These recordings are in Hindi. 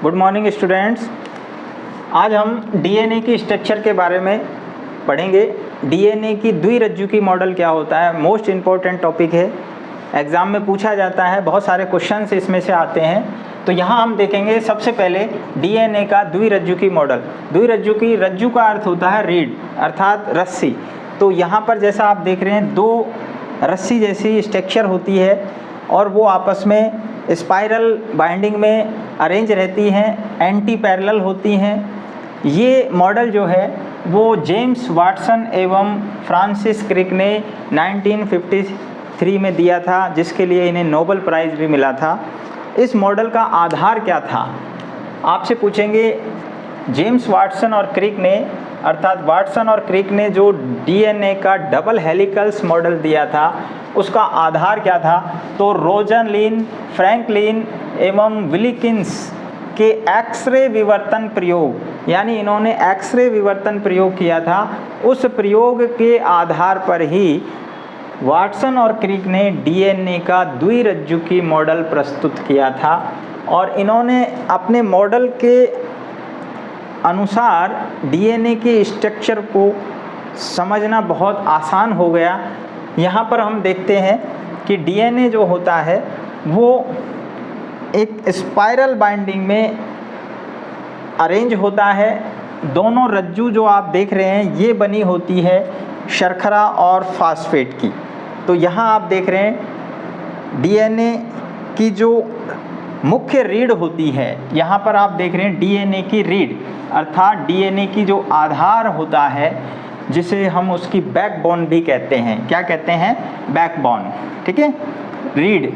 Good morning students. आज हम डीएनए की स्ट्रक्चर के बारे में पढ़ेंगे। डीएनए की द्विरज्जुकी मॉडल क्या होता है, मोस्ट इम्पॉर्टेंट टॉपिक है, एग्ज़ाम में पूछा जाता है, बहुत सारे क्वेश्चंस इसमें से आते हैं। तो यहाँ हम देखेंगे सबसे पहले डीएनए का द्विरज्जुकी मॉडल। द्विरज्जुकी, रज्जु का अर्थ होता है रीड अर्थात रस्सी। तो यहाँ पर जैसा आप देख रहे हैं, दो रस्सी जैसी स्ट्रक्चर होती है और वो आपस में स्पाइरल बाइंडिंग में अरेंज रहती हैं, एंटी पैरेलल होती हैं। ये मॉडल जो है वो जेम्स वाटसन एवं फ्रांसिस क्रिक ने 1953 में दिया था, जिसके लिए इन्हें नोबेल प्राइज़ भी मिला था। इस मॉडल का आधार क्या था, आपसे पूछेंगे। जेम्स वाटसन और क्रिक ने अर्थात वाटसन और क्रिक ने जो डीएनए का डबल हेलिकल्स मॉडल दिया था, उसका आधार क्या था? तो रोजनलिन, फ्रैंकलिन एवं विलिकिंस के एक्सरे विवर्तन प्रयोग, यानी इन्होंने एक्सरे विवर्तन प्रयोग किया था। उस प्रयोग के आधार पर ही वाटसन और क्रिक ने डीएनए का द्विरज्जुकी मॉडल प्रस्तुत किया था और इन्होंने अपने मॉडल के अनुसार डीएनए के स्ट्रक्चर को समझना बहुत आसान हो गया। यहाँ पर हम देखते हैं कि डीएनए जो होता है वो एक स्पाइरल बाइंडिंग में अरेंज होता है। दोनों रज्जु जो आप देख रहे हैं ये बनी होती है शर्करा और फास्फेट की। तो यहाँ आप देख रहे हैं डीएनए की जो मुख्य रीढ़ होती है, यहाँ पर आप देख रहे हैं डीएनए की रीढ़ अर्थात डीएनए की जो आधार होता है, जिसे हम उसकी बैकबोन भी कहते हैं। क्या कहते हैं? बैकबोन, ठीक है, रीढ़।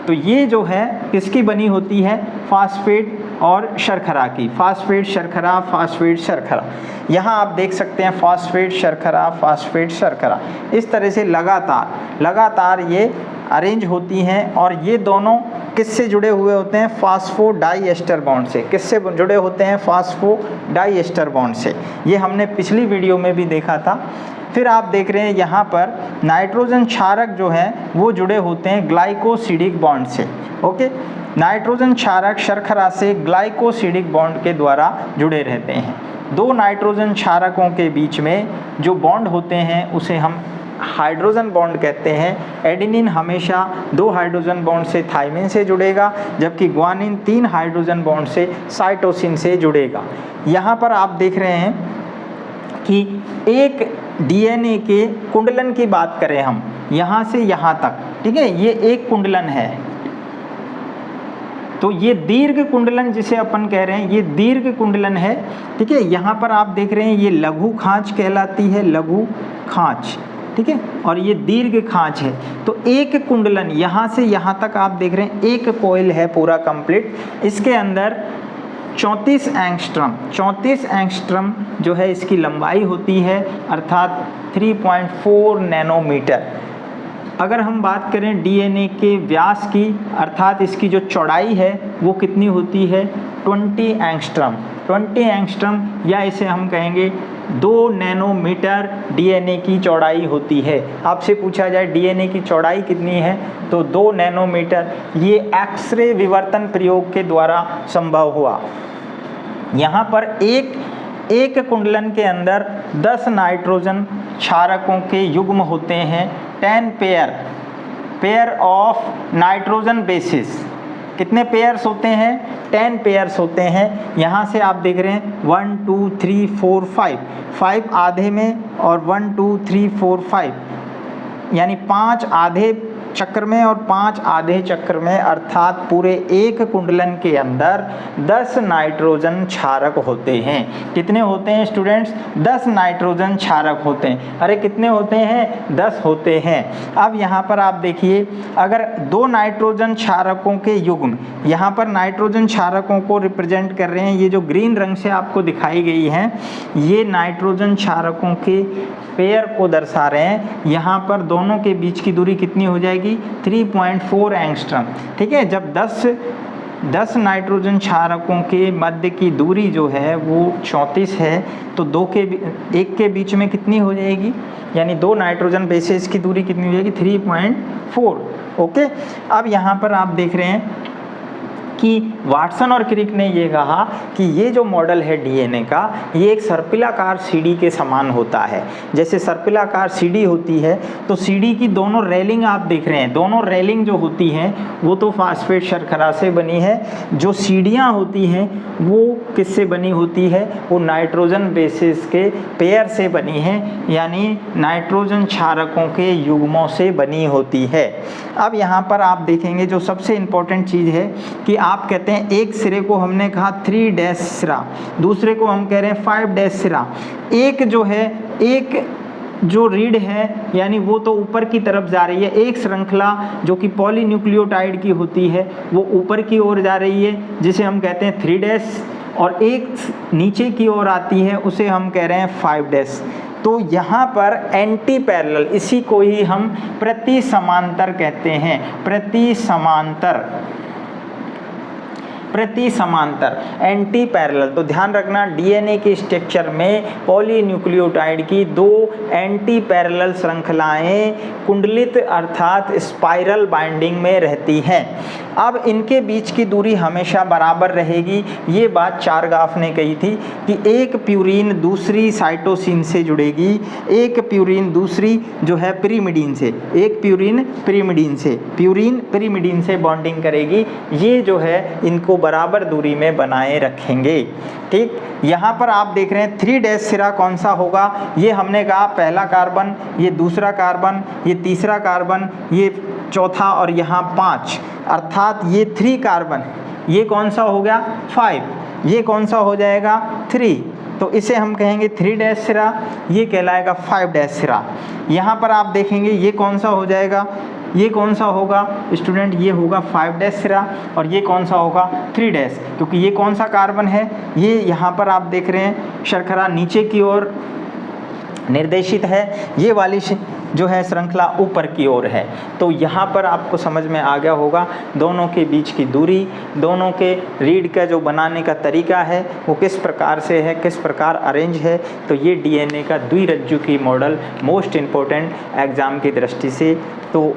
तो ये जो है किसकी बनी होती है? फास्फेट और शर्करा की। फास्फेट शर्करा, फास्फेट शर्करा। यहाँ आप देख सकते हैं फास्फेट शर्करा, फास्फेट शर्करा, इस तरह से लगातार ये अरेंज होती हैं। और ये दोनों किससे जुड़े हुए होते हैं? फास्फोडाइएस्टर बॉन्ड से। किससे जुड़े होते हैं? फास्फोडाइएस्टर बॉन्ड से। ये हमने पिछली वीडियो में भी देखा था। फिर आप देख रहे हैं यहाँ पर नाइट्रोजन क्षारक जो हैं वो जुड़े होते हैं ग्लाइकोसिडिक बॉन्ड से। ओके, नाइट्रोजन क्षारक शर्करा से ग्लाइकोसिडिक बॉन्ड के द्वारा जुड़े रहते हैं। दो नाइट्रोजन क्षारकों के बीच में जो बॉन्ड होते हैं उसे हम हाइड्रोजन बॉन्ड कहते हैं। एडेनिन हमेशा 2 हाइड्रोजन बॉन्ड से थाइमिन से जुड़ेगा, जबकि ग्वानिन 3 हाइड्रोजन बॉन्ड से साइटोसिन से जुड़ेगा। यहाँ पर आप देख रहे हैं कि एक डीएनए के कुंडलन की बात करें हम, यहाँ से यहाँ तक, ठीक है, ये एक कुंडलन है। तो ये दीर्घ कुंडलन जिसे अपन कह रहे हैं, ये दीर्घ कुंडलन है, ठीक है। यहाँ पर आप देख रहे हैं ये लघु खांच कहलाती है, लघु खांच, ठीक है, और ये दीर्घ खांच है। तो एक कुंडलन यहाँ से यहाँ तक आप देख रहे हैं, एक कॉइल है पूरा कंप्लीट। इसके अंदर 34 एंगस्ट्रम जो है इसकी लंबाई होती है, अर्थात 3.4 नैनोमीटर। अगर हम बात करें डीएनए के व्यास की, अर्थात इसकी जो चौड़ाई है वो कितनी होती है? 20 एंगस्ट्रम। 20 एंगस्ट्रम या इसे हम कहेंगे 2 नैनोमीटर डीएनए की चौड़ाई होती है। आपसे पूछा जाए डीएनए की चौड़ाई कितनी है, तो 2 नैनोमीटर। ये एक्सरे विवर्तन प्रयोग के द्वारा संभव हुआ। यहाँ पर एक कुंडलन के अंदर 10 नाइट्रोजन क्षारकों के युग्म होते हैं। 10 पेयर ऑफ नाइट्रोजन बेसिस। कितने पेयर्स होते हैं? 10 पेयर्स होते हैं। यहाँ से आप देख रहे हैं 1 2 3 4 5 आधे में और 1 2 3 4 5, यानी 5 आधे चक्र में और 5 आधे चक्र में, अर्थात पूरे एक कुंडलन के अंदर 10 नाइट्रोजन क्षारक होते हैं। कितने होते हैं स्टूडेंट्स? 10 नाइट्रोजन क्षारक होते हैं। अरे कितने होते हैं? 10 होते हैं। अब यहाँ पर आप देखिए, अगर 2 नाइट्रोजन क्षारकों के युग्म, यहाँ पर नाइट्रोजन क्षारकों को रिप्रेजेंट कर रहे हैं, ये जो ग्रीन रंग से आपको दिखाई गई हैं, ये नाइट्रोजन क्षारकों के पेयर को दर्शा रहे हैं। यहाँ पर दोनों के बीच की दूरी कितनी हो जाएगी? 3.4 एंगस्ट्रम, ठीक है। जब 10 नाइट्रोजन क्षारकों के मध्य की दूरी जो है वो 34 है, तो एक के बीच में कितनी हो जाएगी? यानी 2 नाइट्रोजन बेसेस की दूरी कितनी हो जाएगी? 3.4। ओके, अब यहाँ पर आप देख रहे हैं कि वाटसन और क्रिक ने ये कहा कि ये जो मॉडल है डीएनए का, ये एक सर्पिलाकार सीढ़ी के समान होता है। जैसे सर्पिलाकार सीढ़ी होती है तो सीढ़ी की दोनों रेलिंग आप देख रहे हैं, दोनों रेलिंग जो होती हैं वो तो फास्फेट शर्करा से बनी है। जो सीढ़ियाँ होती हैं वो किससे बनी होती है? वो नाइट्रोजन बेसिस के पेयर से बनी है, यानी नाइट्रोजन क्षारकों के युग्मों से बनी होती है। अब यहाँ पर आप देखेंगे जो सबसे इम्पोर्टेंट चीज़ है कि आप कहते हैं एक सिरे को हमने कहा 3' सिरा, दूसरे को हम कह रहे हैं 5' सिरा। एक जो है, एक जो रीढ़ है यानी वो तो ऊपर की तरफ जा रही है, एक श्रृंखला जो कि पॉलीन्यूक्लियोटाइड की होती है वो ऊपर की ओर जा रही है जिसे हम कहते हैं 3', और एक नीचे की ओर आती है उसे हम कह रहे हैं 5'। तो यहाँ पर एंटी पैरेलल, इसी को ही हम प्रति समांतर कहते हैं। प्रति समांतर एंटी पैरेलल। तो ध्यान रखना डीएनए के स्ट्रक्चर में पॉलीन्यूक्लियोटाइड की 2 एंटी पैरेलल श्रृंखलाएं कुंडलित अर्थात स्पाइरल बाइंडिंग में रहती हैं। अब इनके बीच की दूरी हमेशा बराबर रहेगी। ये बात चारगाफ ने कही थी कि एक प्यूरिन दूसरी साइटोसिन से जुड़ेगी, एक प्यूरिन दूसरी जो है पिरिमिडीन से, एक प्यूरिन पिरिमिडीन से बॉन्डिंग करेगी। ये जो है इनको बराबर दूरी में बनाए रखेंगे। ठीक, यहाँ पर आप देख रहे हैं 3' सिरा कौन सा होगा? ये हमने कहा पहला कार्बन, ये दूसरा कार्बन, ये तीसरा कार्बन, ये चौथा और यहाँ 5, अर्थात ये 3 कार्बन। ये कौन सा हो गया? 5। ये कौन सा हो जाएगा? 3। तो इसे हम कहेंगे 3' सिरा, ये कहलाएगा 5' सिरा। यहाँ पर आप देखेंगे ये कौन सा हो जाएगा? ये कौन सा होगा स्टूडेंट? ये होगा 5' सिरा, और ये कौन सा होगा? 3', क्योंकि ये कौन सा कार्बन है? ये यहाँ पर आप देख रहे हैं शर्करा नीचे की ओर निर्देशित है, ये वाली जो है श्रृंखला ऊपर की ओर है। तो यहाँ पर आपको समझ में आ गया होगा दोनों के बीच की दूरी, दोनों के रीढ़ का जो बनाने का तरीका है वो किस प्रकार से है, किस प्रकार अरेंज है। तो ये डीएनए का द्विरज्जुकी मॉडल मोस्ट इम्पोर्टेंट एग्ज़ाम की दृष्टि से। तो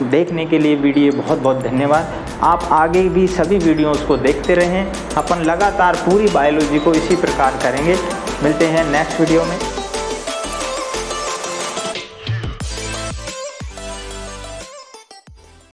देखने के लिए वीडियो बहुत बहुत धन्यवाद। आप आगे भी सभी वीडियोज़ को देखते रहें। अपन लगातार पूरी बायोलॉजी को इसी प्रकार करेंगे। मिलते हैं नेक्स्ट वीडियो में।